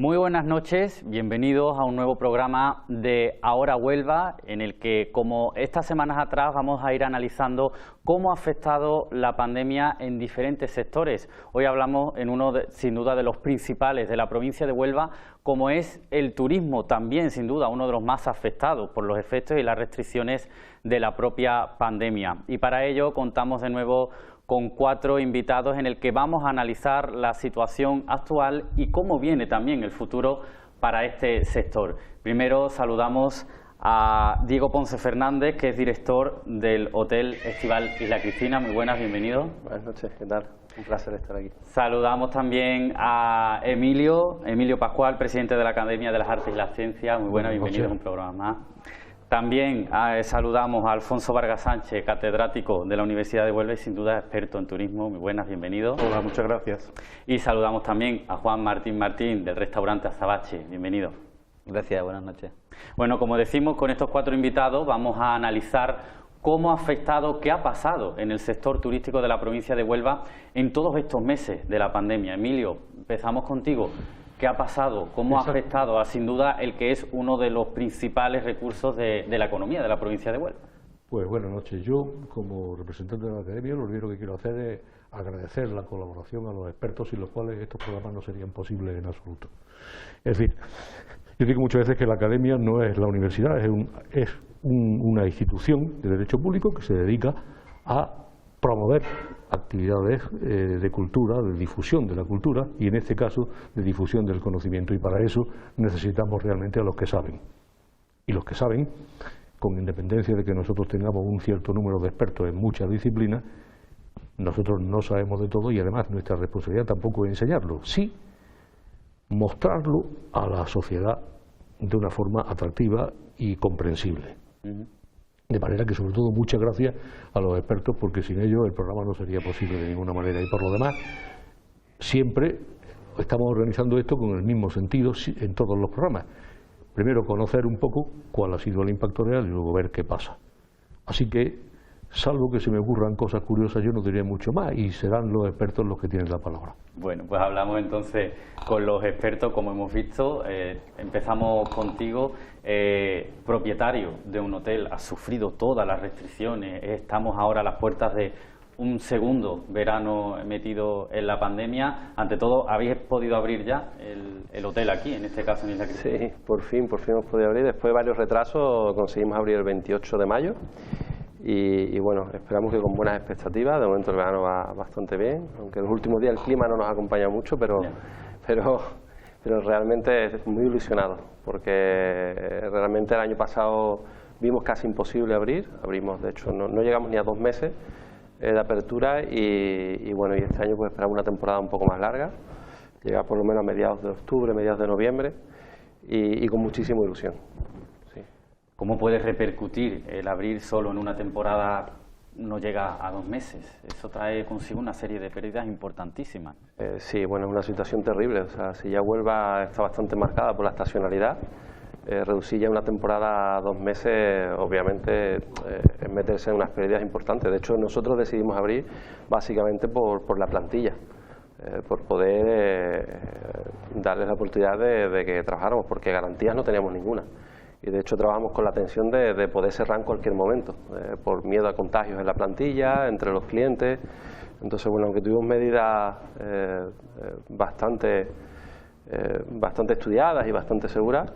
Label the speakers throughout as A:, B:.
A: Muy buenas noches, bienvenidos a un nuevo programa de Ahora Huelva, en el que, como estas semanas atrás, vamos a ir analizando cómo ha afectado la pandemia en diferentes sectores. Hoy hablamos en sin duda, de los principales de la provincia de Huelva, como es el turismo, también sin duda uno de los más afectados por los efectos y las restricciones de la propia pandemia. Y para ello contamos de nuevo con 4 invitados en el que vamos a analizar la situación actual y cómo viene también el futuro para este sector. Primero saludamos a Diego Ponce Fernández, que es director del Hotel Estival Isla Cristina. Muy buenas, bienvenido.
B: Buenas noches, ¿qué tal? Un placer estar aquí.
A: Saludamos también a Emilio Pascual, presidente de la Academia de las Artes y las Ciencias. Muy buenas, bienvenido a un programa más. También saludamos a Alfonso Vargas Sánchez, catedrático de la Universidad de Huelva y sin duda experto en turismo. Muy buenas, bienvenido.
C: Hola, muchas gracias.
A: Y saludamos también a Juan Martín del restaurante Azabache. Bienvenido.
D: Gracias, buenas noches.
A: Bueno, como decimos, con estos 4 invitados vamos a analizar cómo ha afectado, qué ha pasado en el sector turístico de la provincia de Huelva en todos estos meses de la pandemia. Emilio, empezamos contigo. ¿Qué ha pasado? ¿Cómo ha afectado a, sin duda, el que es uno de los principales recursos de la economía de la provincia de Huelva?
C: Pues buenas noches. Yo, como representante de la Academia, lo primero que quiero hacer es agradecer la colaboración a los expertos sin los cuales estos programas no serían posibles en absoluto. Es decir, yo digo muchas veces que la Academia no es la universidad, es una institución de derecho público que se dedica a promover actividades de cultura, de difusión de la cultura y en este caso de difusión del conocimiento, y para eso necesitamos realmente a los que saben. Y los que saben, con independencia de que nosotros tengamos un cierto número de expertos en muchas disciplinas, nosotros no sabemos de todo y además nuestra responsabilidad tampoco es enseñarlo, sí mostrarlo a la sociedad de una forma atractiva y comprensible. De manera que, sobre todo, muchas gracias a los expertos, porque sin ellos el programa no sería posible de ninguna manera. Y por lo demás, siempre estamos organizando esto con el mismo sentido en todos los programas. Primero, conocer un poco cuál ha sido el impacto real y luego ver qué pasa. Así que, salvo que se me ocurran cosas curiosas, yo no diré mucho más y serán los expertos los que tienen la palabra.
A: Bueno, pues hablamos entonces con los expertos, como hemos visto. Empezamos contigo, propietario de un hotel, has sufrido todas las restricciones, estamos ahora a las puertas de un segundo verano metido en la pandemia. Ante todo, ¿habéis podido abrir ya el hotel aquí, en este caso en Isla Cristina?
B: Sí, por fin hemos podido abrir. Después de varios retrasos conseguimos abrir el 28 de mayo. Y bueno, esperamos que con buenas expectativas. De momento el verano va bastante bien, aunque en los últimos días el clima no nos ha acompañado mucho, pero realmente estoy muy ilusionado, porque realmente el año pasado vimos casi imposible abrir. Abrimos, de hecho, no llegamos ni a 2 meses de apertura y bueno, y este año pues esperamos una temporada un poco más larga, llegar por lo menos a mediados de octubre, mediados de noviembre y con muchísima ilusión.
A: ¿Cómo puede repercutir el abrir solo en una temporada? No llega a 2 meses. Eso trae consigo una serie de pérdidas importantísimas.
B: Sí, bueno, es una situación terrible. O sea, si ya Huelva está bastante marcada por la estacionalidad, reducir ya una temporada a 2 meses, obviamente, es meterse en unas pérdidas importantes. De hecho, nosotros decidimos abrir básicamente por la plantilla, por poder darles la oportunidad de que trabajáramos, porque garantías no teníamos ninguna. Y de hecho trabajamos con la tensión de poder cerrar en cualquier momento, por miedo a contagios en la plantilla, entre los clientes. Entonces, bueno, aunque tuvimos medidas bastante estudiadas y bastante seguras,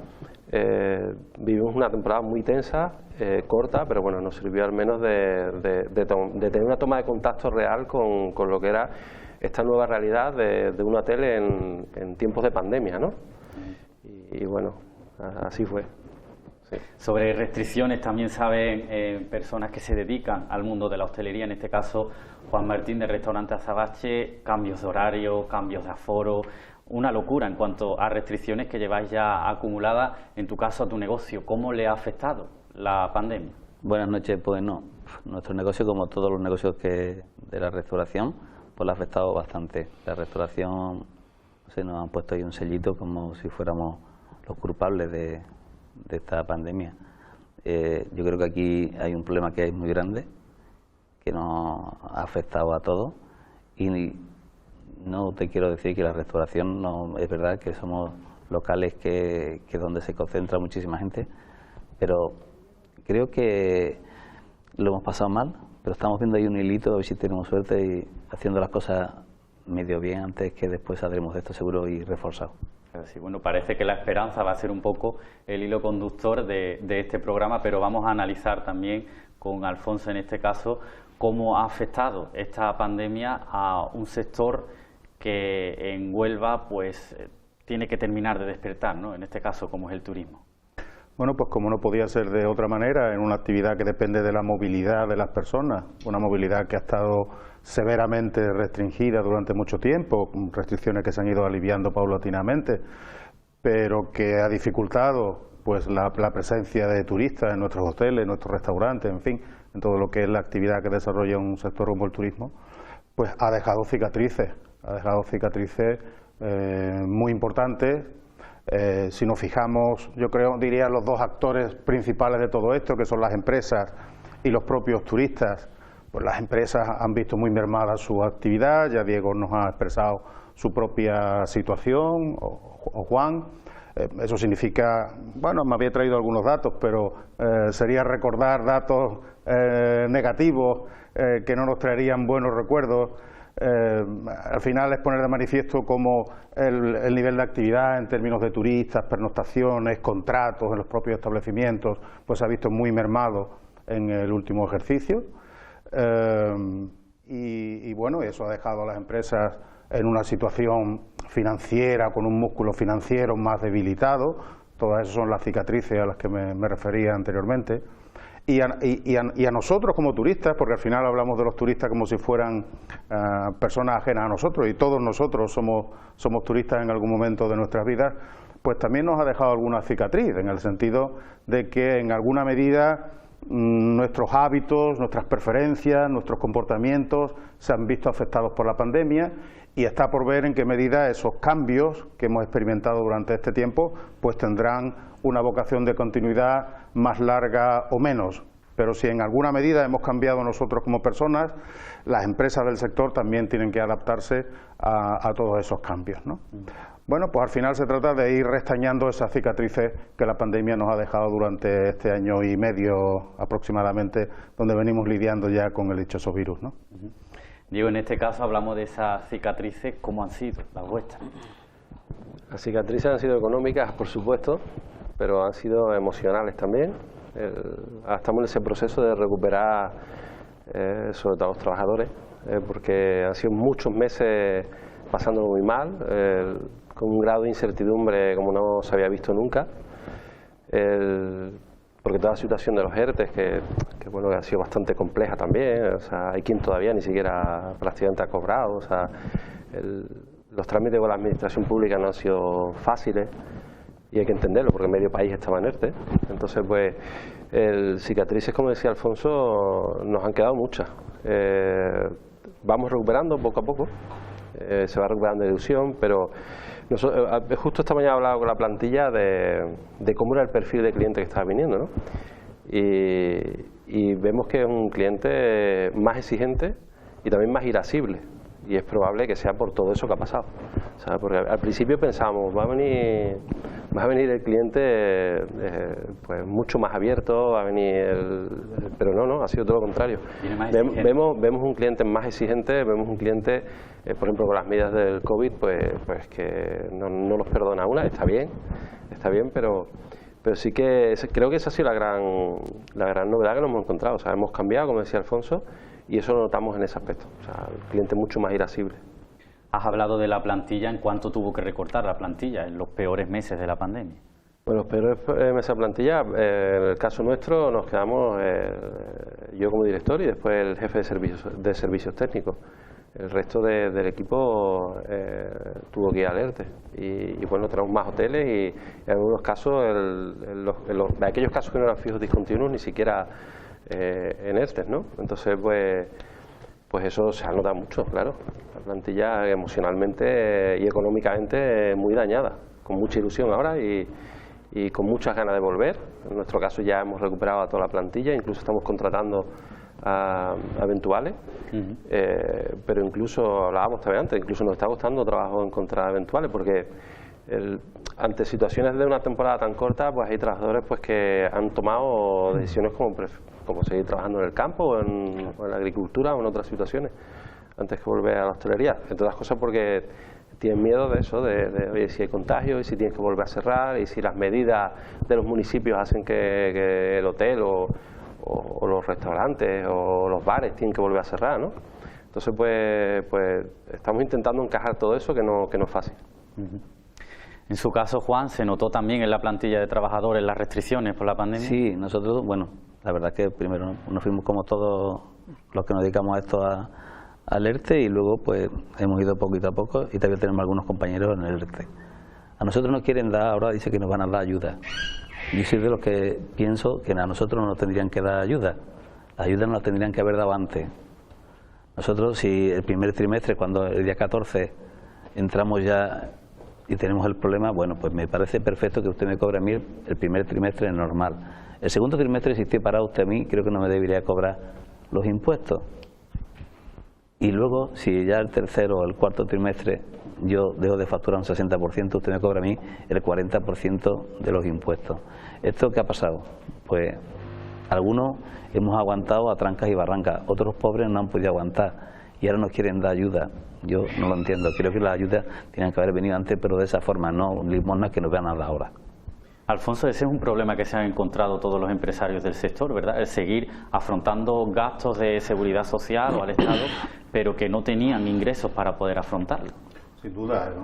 B: vivimos una temporada muy tensa, corta, pero bueno, nos sirvió al menos de tener una toma de contacto real con lo que era esta nueva realidad de un hotel en tiempos de pandemia, ¿no? Y bueno, así fue. Sí.
A: Sobre restricciones también saben personas que se dedican al mundo de la hostelería, en este caso Juan Martín del restaurante Azabache, cambios de horario, cambios de aforo, una locura en cuanto a restricciones que lleváis ya acumuladas, en tu caso a tu negocio. ¿Cómo le ha afectado la pandemia?
D: Buenas noches. Pues no, nuestro negocio, como todos los negocios de la restauración, pues le ha afectado bastante. La restauración, nos han puesto ahí un sellito como si fuéramos los culpables de esta pandemia. Yo creo que aquí hay un problema que es muy grande, que nos ha afectado a todos, y no te quiero decir que la restauración no es verdad que somos locales que es donde se concentra muchísima gente, pero creo que lo hemos pasado mal, pero estamos viendo ahí un hilito, a ver si tenemos suerte y haciendo las cosas medio bien antes que después saldremos de esto seguro y reforzados.
A: Sí, bueno, parece que la esperanza va a ser un poco el hilo conductor de este programa, pero vamos a analizar también con Alfonso en este caso cómo ha afectado esta pandemia a un sector que en Huelva pues tiene que terminar de despertar, ¿no? En este caso, como es el turismo.
E: Bueno, pues como no podía ser de otra manera, en una actividad que depende de la movilidad de las personas, una movilidad que ha estado severamente restringida durante mucho tiempo, restricciones que se han ido aliviando paulatinamente, pero que ha dificultado pues la presencia de turistas en nuestros hoteles, en nuestros restaurantes, en fin, en todo lo que es la actividad que desarrolla un sector como el turismo, pues ha dejado cicatrices muy importantes. Si nos fijamos, yo creo, diría los dos actores principales de todo esto, que son las empresas y los propios turistas. Pues las empresas han visto muy mermada su actividad, ya Diego nos ha expresado su propia situación, o Juan. Eso significa, bueno, me había traído algunos datos, pero sería recordar datos negativos que no nos traerían buenos recuerdos. Al final es poner de manifiesto cómo el nivel de actividad en términos de turistas, pernoctaciones, contratos en los propios establecimientos, pues se ha visto muy mermado en el último ejercicio. Y bueno, eso ha dejado a las empresas en una situación financiera, con un músculo financiero más debilitado. Todas esas son las cicatrices a las que me refería anteriormente. Y a nosotros como turistas, porque al final hablamos de los turistas como si fueran personas ajenas a nosotros, y todos nosotros somos turistas en algún momento de nuestras vidas, pues también nos ha dejado alguna cicatriz, en el sentido de que en alguna medida nuestros hábitos, nuestras preferencias, nuestros comportamientos se han visto afectados por la pandemia, y está por ver en qué medida esos cambios que hemos experimentado durante este tiempo pues tendrán una vocación de continuidad más larga o menos. Pero si en alguna medida hemos cambiado nosotros como personas, las empresas del sector también tienen que adaptarse a todos esos cambios, ¿no? Bueno, pues al final se trata de ir restañando esas cicatrices que la pandemia nos ha dejado durante este año y medio aproximadamente, donde venimos lidiando ya con el dichoso virus, ¿no?
A: Diego, en este caso hablamos de esas cicatrices, ¿cómo han sido las vuestras?
B: Las cicatrices han sido económicas, por supuesto, pero han sido emocionales también. Estamos en ese proceso de recuperar, sobre todo a los trabajadores, porque han sido muchos meses pasándolo muy mal, con un grado de incertidumbre como no se había visto nunca. Porque toda la situación de los ERTES, que bueno, ha sido bastante compleja también, o sea, hay quien todavía ni siquiera prácticamente ha cobrado, o sea, los trámites con la administración pública no han sido fáciles, y hay que entenderlo, porque medio país estaba en ERTE. Entonces, pues, cicatrices, como decía Alfonso, nos han quedado muchas. Vamos recuperando poco a poco, se va recuperando la ilusión, pero justo esta mañana he hablado con la plantilla de cómo era el perfil de cliente que estaba viniendo, ¿no? Y vemos que es un cliente más exigente y también más irascible, y es probable que sea por todo eso que ha pasado. O sea, porque al principio pensábamos, va a venir el cliente pues mucho más abierto, va a venir pero no, ha sido todo lo contrario. Vemos un cliente más exigente, vemos un cliente, por ejemplo, con las medidas del COVID, pues que no nos perdona una. Está bien, pero sí que creo que esa ha sido la gran novedad que nos hemos encontrado. O sea, hemos cambiado, como decía Alfonso, y eso lo notamos en ese aspecto. O sea, el cliente mucho más irascible.
A: Has hablado de la plantilla, ¿en cuánto tuvo que recortar la plantilla en los peores meses de la pandemia?
B: Bueno, los peores meses de la plantilla, en el caso nuestro nos quedamos yo como director y después el jefe de servicios técnicos. El resto del equipo tuvo que ir al ERTE. Y bueno, tenemos más hoteles y en algunos casos, en aquellos casos que no eran fijos discontinuos, ni siquiera en ERTE, ¿no? Entonces, pues eso se ha notado mucho, claro. La plantilla emocionalmente y económicamente muy dañada, con mucha ilusión ahora y con muchas ganas de volver. En nuestro caso ya hemos recuperado a toda la plantilla, incluso estamos contratando a eventuales, pero incluso hablábamos también antes, incluso nos está costando trabajo encontrar eventuales porque ante situaciones de una temporada tan corta, pues hay trabajadores pues que han tomado decisiones como seguir trabajando en el campo o en la agricultura o en otras situaciones antes que volver a la hostelería. Entre otras cosas porque tienen miedo de eso, de oye, si hay contagios y si tienes que volver a cerrar y si las medidas de los municipios hacen que el hotel o los restaurantes o los bares tienen que volver a cerrar, ¿no? Entonces pues estamos intentando encajar todo eso que no es fácil.
A: En su caso, Juan, ¿se notó también en la plantilla de trabajadores las restricciones por la pandemia?
D: Sí, nosotros, bueno, la verdad que primero nos fuimos como todos los que nos dedicamos a esto al ERTE y luego pues hemos ido poquito a poco y todavía tenemos algunos compañeros en el ERTE. A nosotros nos quieren dar, ahora dice que nos van a dar ayuda. Yo soy de los que pienso que a nosotros no nos tendrían que dar ayuda. La ayuda nos la tendrían que haber dado antes. Nosotros, si el primer trimestre, cuando el día 14 entramos ya y tenemos el problema, bueno, pues me parece perfecto que usted me cobre a mí el primer trimestre normal. El segundo trimestre, si estoy parado usted a mí, creo que no me debería cobrar los impuestos. Y luego, si ya el tercero o el cuarto trimestre yo dejo de facturar un 60%, usted me cobra a mí el 40% de los impuestos. ¿Esto qué ha pasado? Pues algunos hemos aguantado a trancas y barrancas, otros pobres no han podido aguantar y ahora nos quieren dar ayuda. Yo no lo entiendo, creo que las ayudas tienen que haber venido antes, pero de esa forma, no limosnas que nos vean a dar ahora.
A: Alfonso, ese es un problema que se han encontrado todos los empresarios del sector, ¿verdad? El seguir afrontando gastos de seguridad social o al Estado, pero que no tenían ingresos para poder afrontarlo.
E: Sin duda, es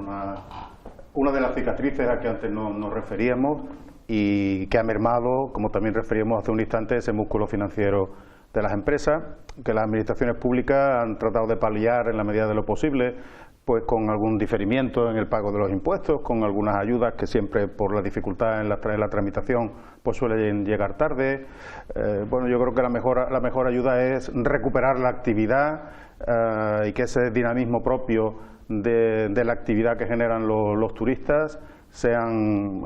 E: una de las cicatrices a que antes nos referíamos y que ha mermado, como también referíamos hace un instante, ese músculo financiero de las empresas, que las administraciones públicas han tratado de paliar en la medida de lo posible, pues con algún diferimiento en el pago de los impuestos, con algunas ayudas que siempre por la dificultad en la tramitación pues suelen llegar tarde. Bueno, yo creo que la mejor ayuda es recuperar la actividad y que ese dinamismo propio de la actividad que generan los turistas, sean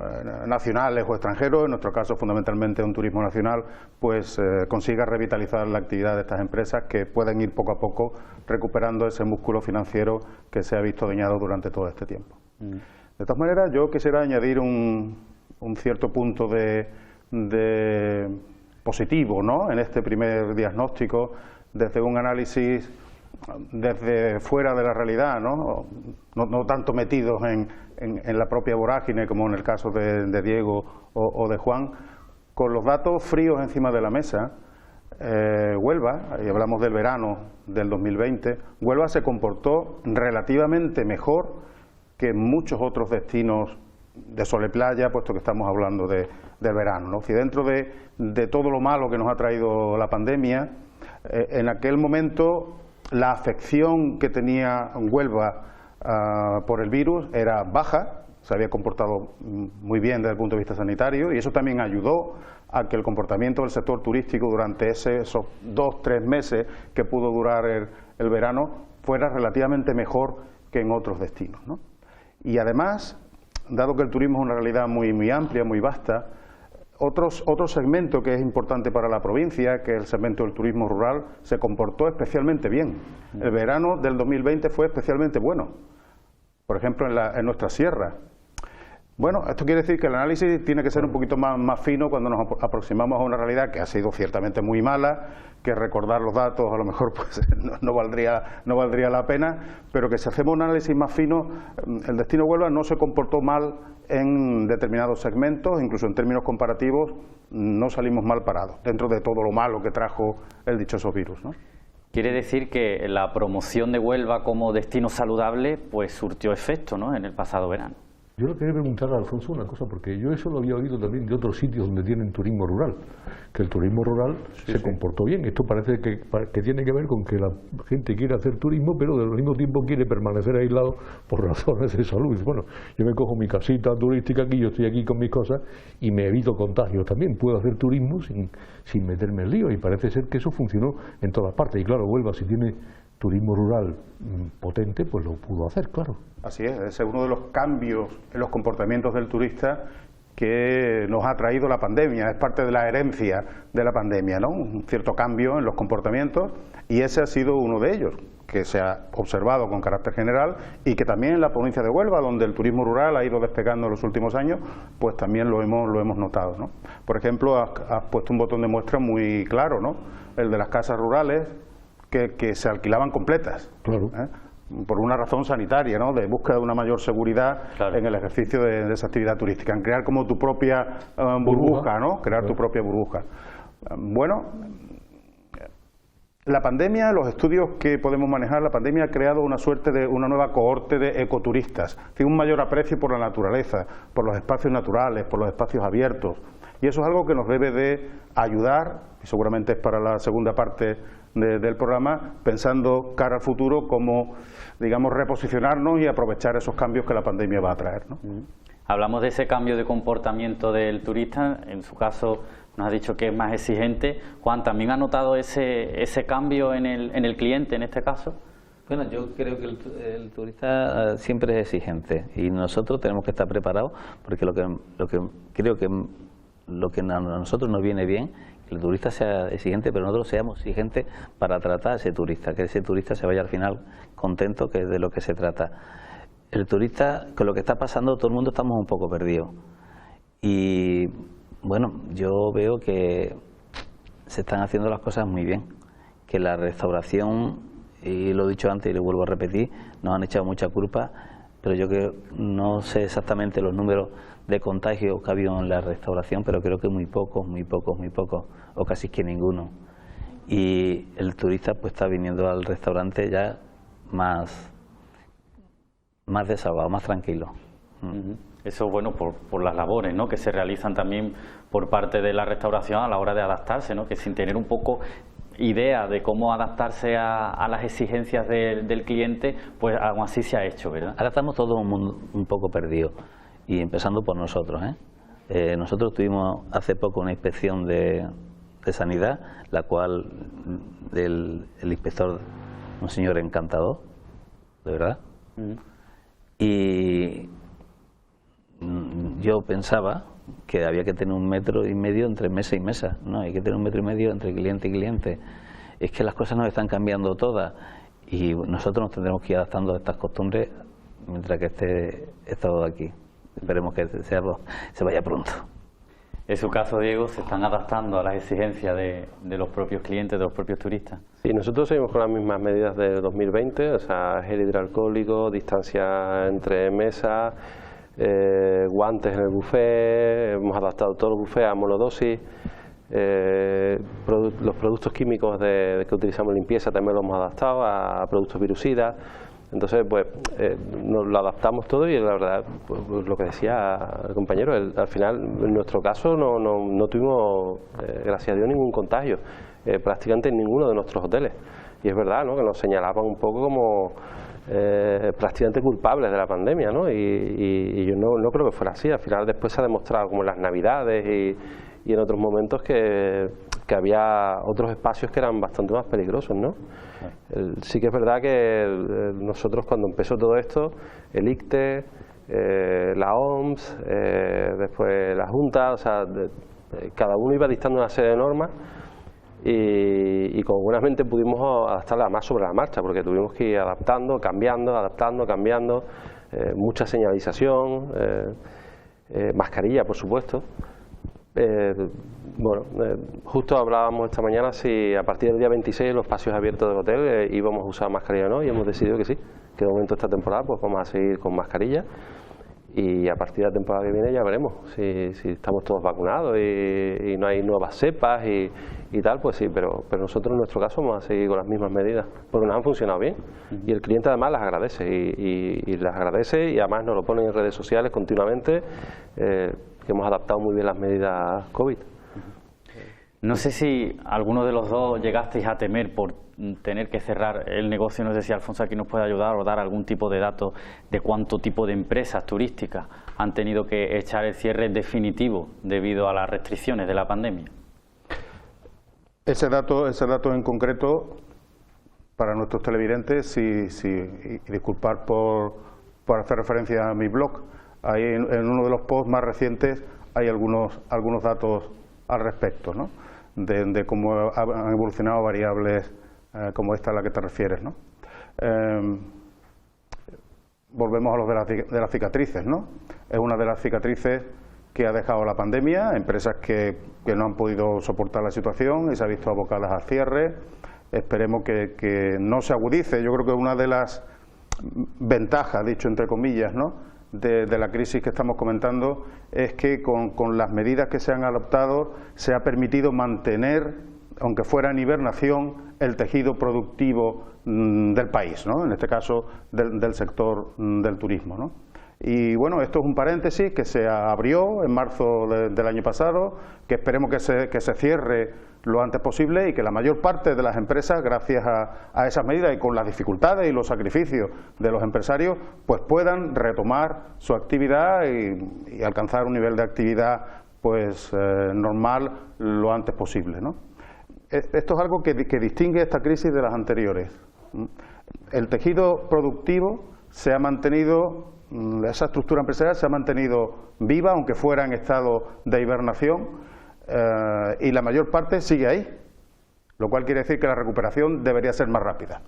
E: nacionales o extranjeros, en nuestro caso fundamentalmente un turismo nacional, pues consiga revitalizar la actividad de estas empresas que pueden ir poco a poco recuperando ese músculo financiero que se ha visto dañado durante todo este tiempo. De todas maneras, yo quisiera añadir un cierto punto de positivo, ¿no?, en este primer diagnóstico, desde un análisis desde fuera de la realidad, no tanto metidos en la propia vorágine como en el caso de Diego o de Juan, con los datos fríos encima de la mesa. Huelva, y hablamos del verano del 2020, Huelva se comportó relativamente mejor que muchos otros destinos de sol y playa, puesto que estamos hablando del verano, ¿no? Si dentro de todo lo malo que nos ha traído la pandemia, en aquel momento la afección que tenía Huelva por el virus era baja, se había comportado muy bien desde el punto de vista sanitario y eso también ayudó a que el comportamiento del sector turístico durante esos 2-3 meses que pudo durar el verano fuera relativamente mejor que en otros destinos, ¿no? Y además, dado que el turismo es una realidad muy amplia, muy vasta, otro segmento que es importante para la provincia, que es el segmento del turismo rural, se comportó especialmente bien. El verano del 2020 fue especialmente bueno, por ejemplo en nuestra sierra. Bueno, esto quiere decir que el análisis tiene que ser un poquito más fino cuando nos aproximamos a una realidad que ha sido ciertamente muy mala, que recordar los datos a lo mejor pues no valdría la pena, pero que si hacemos un análisis más fino, el destino Huelva no se comportó mal en determinados segmentos, incluso en términos comparativos no salimos mal parados, dentro de todo lo malo que trajo el dichoso virus, ¿no?
A: Quiere decir que la promoción de Huelva como destino saludable pues surtió efecto, ¿no?, en el pasado verano.
C: Yo le quería preguntar a Alfonso una cosa, porque yo eso lo había oído también de otros sitios donde tienen turismo rural, que el turismo rural se comportó bien. Esto parece que tiene que ver con que la gente quiere hacer turismo, pero al mismo tiempo quiere permanecer aislado por razones de salud. Bueno, yo me cojo mi casita turística aquí, yo estoy aquí con mis cosas y me evito contagios también. Puedo hacer turismo sin meterme en lío y parece ser que eso funcionó en todas partes. Y claro, Huelva, si tiene turismo rural potente, pues lo pudo hacer, claro.
E: Así es, ese es uno de los cambios en los comportamientos del turista que nos ha traído la pandemia, es parte de la herencia de la pandemia, ¿no? Un cierto cambio en los comportamientos y ese ha sido uno de ellos, que se ha observado con carácter general y que también en la provincia de Huelva, donde el turismo rural ha ido despegando en los últimos años, pues también lo hemos notado, ¿no? Por ejemplo, has puesto un botón de muestra muy claro, ¿no? El de las casas rurales que se alquilaban completas.
C: Claro.
E: Por una razón sanitaria, ¿no? De búsqueda de una mayor seguridad, claro, en el ejercicio de esa actividad turística, en crear como tu propia burbuja, ¿no? Crear tu propia burbuja. Bueno, la pandemia, los estudios que podemos manejar, la pandemia ha creado una suerte de una nueva cohorte de ecoturistas, tiene un mayor aprecio por la naturaleza, por los espacios naturales, por los espacios abiertos, y eso es algo que nos debe de ayudar, y seguramente es para la segunda parte del programa, pensando cara al futuro, cómo, digamos, reposicionarnos y aprovechar esos cambios que la pandemia va a traer, ¿no?
A: Hablamos de ese cambio de comportamiento del turista, en su caso nos ha dicho que es más exigente. Juan, ¿también ha notado ese cambio en el cliente en este caso?
D: Bueno, yo creo que el turista siempre es exigente y nosotros tenemos que estar preparados, porque lo que creo que lo que a nosotros nos viene bien, que el turista sea exigente, pero nosotros seamos exigentes para tratar a ese turista, que ese turista se vaya al final contento, que es de lo que se trata. El turista, con lo que está pasando, todo el mundo estamos un poco perdidos. Y bueno, yo veo que se están haciendo las cosas muy bien, que la restauración, y lo he dicho antes y lo vuelvo a repetir, nos han echado mucha culpa, pero yo creo, no sé exactamente los números de contagios que ha habido en la restauración, pero creo que muy pocos, o casi que ninguno. Y el turista pues está viniendo al restaurante ya más desahogado, más tranquilo.
A: Eso es bueno por las labores, ¿no?, que se realizan también por parte de la restauración a la hora de adaptarse, ¿no?, que sin tener un poco idea de cómo adaptarse a las exigencias del cliente, pues aún así se ha hecho, ¿verdad?
D: Ahora estamos todos un poco perdidos, y empezando por nosotros, nosotros tuvimos hace poco una inspección de sanidad, la cual el inspector, un señor encantador, de verdad, y yo pensaba que había que tener 1,5 metros entre mesa y mesa, no, hay que tener 1,5 metros entre cliente y cliente. Es que las cosas nos están cambiando todas y nosotros nos tendremos que ir adaptando a estas costumbres mientras que esté estado aquí. Esperemos que se vaya pronto.
A: En su caso, Diego, ¿se están adaptando a las exigencias de los propios clientes, de los propios turistas?
B: Sí, nosotros seguimos con las mismas medidas de 2020, o sea, gel hidroalcohólico, distancia entre mesas, guantes en el buffet, hemos adaptado todos los buffets a monodosis, los productos químicos que utilizamos en limpieza también los hemos adaptado a productos virucidas. Entonces, pues, nos lo adaptamos todo y la verdad, pues, lo que decía el compañero, al final, en nuestro caso, no tuvimos, gracias a Dios, ningún contagio, prácticamente en ninguno de nuestros hoteles. Y es verdad, ¿no?, que nos señalaban un poco como prácticamente culpables de la pandemia, ¿no? Y yo no creo que fuera así. Al final, después se ha demostrado, como en las Navidades y en otros momentos, que había otros espacios que eran bastante más peligrosos, ¿no? Sí que es verdad que nosotros, cuando empezó todo esto, el ICTE, la OMS, después la Junta, o sea, cada uno iba dictando una serie de normas y como buenamente pudimos adaptarla más sobre la marcha, porque tuvimos que ir adaptando, cambiando, mucha señalización, mascarilla, por supuesto. Justo hablábamos esta mañana si a partir del día 26 en los espacios abiertos del hotel íbamos a usar mascarilla o no, y hemos decidido que sí, que de momento esta temporada pues vamos a seguir con mascarilla, y a partir de la temporada que viene ya veremos si estamos todos vacunados y no hay nuevas cepas y tal, pues sí, pero nosotros en nuestro caso vamos a seguir con las mismas medidas porque nos han funcionado bien y el cliente además las agradece y las agradece, y además nos lo ponen en redes sociales continuamente, que hemos adaptado muy bien las medidas COVID.
A: No sé si alguno de los dos llegasteis a temer por tener que cerrar el negocio. No sé si Alfonso aquí nos puede ayudar o dar algún tipo de dato de cuánto tipo de empresas turísticas han tenido que echar el cierre definitivo debido a las restricciones de la pandemia.
E: Ese dato en concreto, para nuestros televidentes, y disculpar por hacer referencia a mi blog, ahí en uno de los posts más recientes hay algunos datos al respecto, ¿no?, de cómo han evolucionado variables como esta a la que te refieres, ¿no? volvemos a lo de las cicatrices, ¿no? Es una de las cicatrices que ha dejado la pandemia, empresas que no han podido soportar la situación y se han visto abocadas al cierre. Esperemos que no se agudice. Yo creo que una de las ventajas, dicho entre comillas, ¿no?, de la crisis que estamos comentando es que con las medidas que se han adoptado se ha permitido mantener, aunque fuera en hibernación, el tejido productivo del país, ¿no?, en este caso del sector del turismo, ¿no? Y bueno, esto es un paréntesis que se abrió en marzo del año pasado, que esperemos que se cierre lo antes posible y que la mayor parte de las empresas, gracias a esas medidas y con las dificultades y los sacrificios de los empresarios, pues puedan retomar su actividad y alcanzar un nivel de actividad pues normal lo antes posible, ¿no? Esto es algo que distingue esta crisis de las anteriores. El tejido productivo se ha mantenido, esa estructura empresarial se ha mantenido viva, aunque fuera en estado de hibernación, y la mayor parte sigue ahí, lo cual quiere decir que la recuperación debería ser más rápida.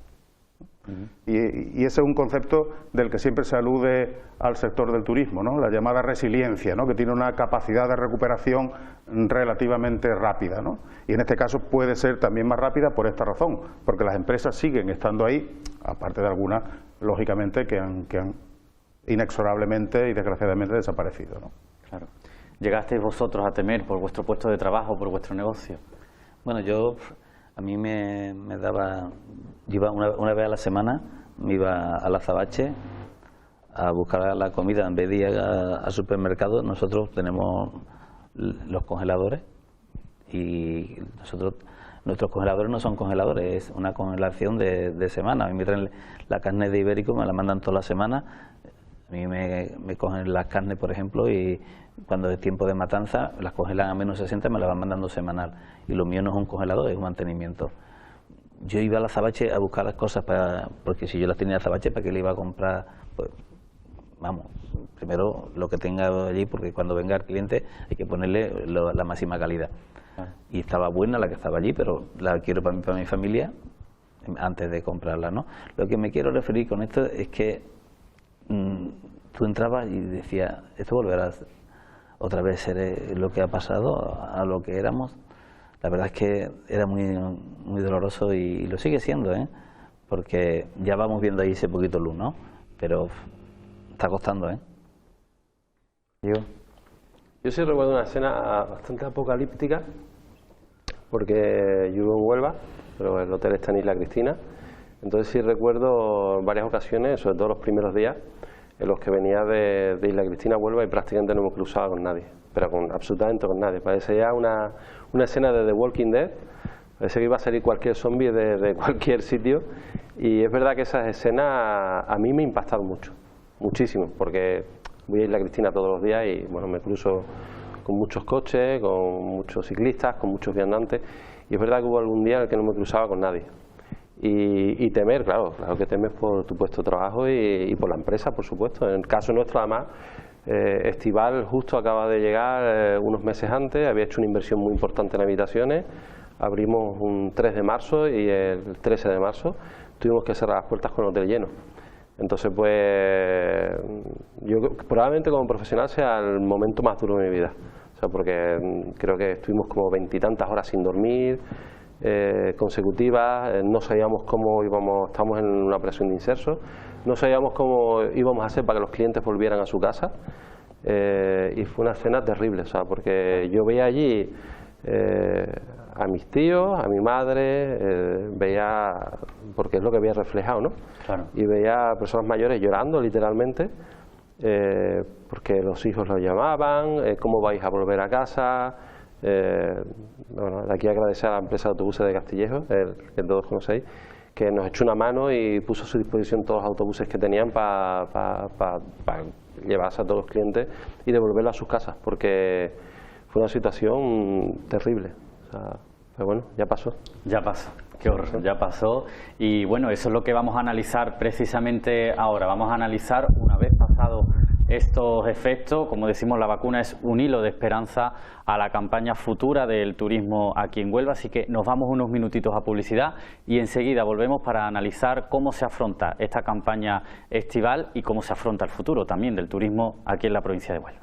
E: Y ese es un concepto del que siempre se alude al sector del turismo, ¿no?, la llamada resiliencia, ¿no?, que tiene una capacidad de recuperación relativamente rápida, ¿no? Y en este caso puede ser también más rápida por esta razón, porque las empresas siguen estando ahí, aparte de algunas, lógicamente, que han inexorablemente y desgraciadamente desaparecido, ¿no?
A: Claro. ¿Llegasteis vosotros a temer por vuestro puesto de trabajo, por vuestro negocio?
D: Bueno, a mí me daba, yo iba una vez a la semana, me iba a la Azabache a buscar la comida, en vez de ir al supermercado. Nosotros tenemos los congeladores y nuestros congeladores no son congeladores, es una congelación de semana. A mí me traen la carne de Ibérico, me la mandan toda la semana. A mí me cogen las carnes, por ejemplo, y cuando es tiempo de matanza las congelan a menos 60 y me las van mandando semanal. Y lo mío no es un congelador, es un mantenimiento. Yo iba a la Azabache a buscar las cosas, porque si yo las tenía en la Azabache, ¿para qué le iba a comprar? Pues, vamos, primero lo que tenga allí, porque cuando venga el cliente hay que ponerle la máxima calidad. Y estaba buena la que estaba allí, pero la quiero para mi familia antes de comprarla, ¿no? Lo que me quiero referir con esto es que tú entrabas y decías, esto volverá otra vez ser lo que ha pasado a lo que éramos. La verdad es que era muy doloroso y lo sigue siendo, ¿eh? Porque ya vamos viendo ahí ese poquito luz, ¿no? Pero está costando, ¿eh?
B: Yo sí recuerdo una escena bastante apocalíptica, porque yo vivo en Huelva, pero el hotel está en Isla Cristina. Entonces sí recuerdo en varias ocasiones, sobre todo los primeros días, en los que venía de Isla Cristina a Huelva y prácticamente no me cruzaba con nadie, pero absolutamente con nadie. Parecía una escena de The Walking Dead, parece que iba a salir cualquier zombie de cualquier sitio, y es verdad que esas escenas a mí me impactaron mucho, muchísimo, porque voy a Isla Cristina todos los días y bueno, me cruzo con muchos coches, con muchos ciclistas, con muchos viandantes, y es verdad que hubo algún día en el que no me cruzaba con nadie. Y temer, claro que temes por tu puesto de trabajo y por la empresa, por supuesto. En el caso nuestro, además, Estival justo acaba de llegar unos meses antes, había hecho una inversión muy importante en habitaciones, abrimos un 3 de marzo y el 13 de marzo tuvimos que cerrar las puertas con el hotel lleno. Entonces, pues, yo probablemente como profesional sea el momento más duro de mi vida, o sea, porque creo que estuvimos como 20 y tantas horas sin dormir, consecutivas, no sabíamos cómo estábamos en una operación de inserso, no sabíamos cómo íbamos a hacer para que los clientes volvieran a su casa, y fue una escena terrible, o sea, porque yo veía allí a mis tíos, a mi madre, veía, porque es lo que había reflejado, ¿no?
A: Claro.
B: Y veía a personas mayores llorando literalmente, porque los hijos los llamaban, ¿cómo vais a volver a casa? Bueno, de aquí agradecer a la empresa de autobuses de Castillejo, que todos conocéis, que nos echó una mano y puso a su disposición todos los autobuses que tenían para llevarse a todos los clientes y devolverlos a sus casas, porque fue una situación terrible. O sea, pero bueno, ya pasó.
A: Ya pasó, qué horror, ya pasó. Y bueno, eso es lo que vamos a analizar precisamente ahora. Vamos a analizar, una vez pasado estos efectos. Como decimos, la vacuna es un hilo de esperanza a la campaña futura del turismo aquí en Huelva, así que nos vamos unos minutitos a publicidad y enseguida volvemos para analizar cómo se afronta esta campaña estival y cómo se afronta el futuro también del turismo aquí en la provincia de Huelva.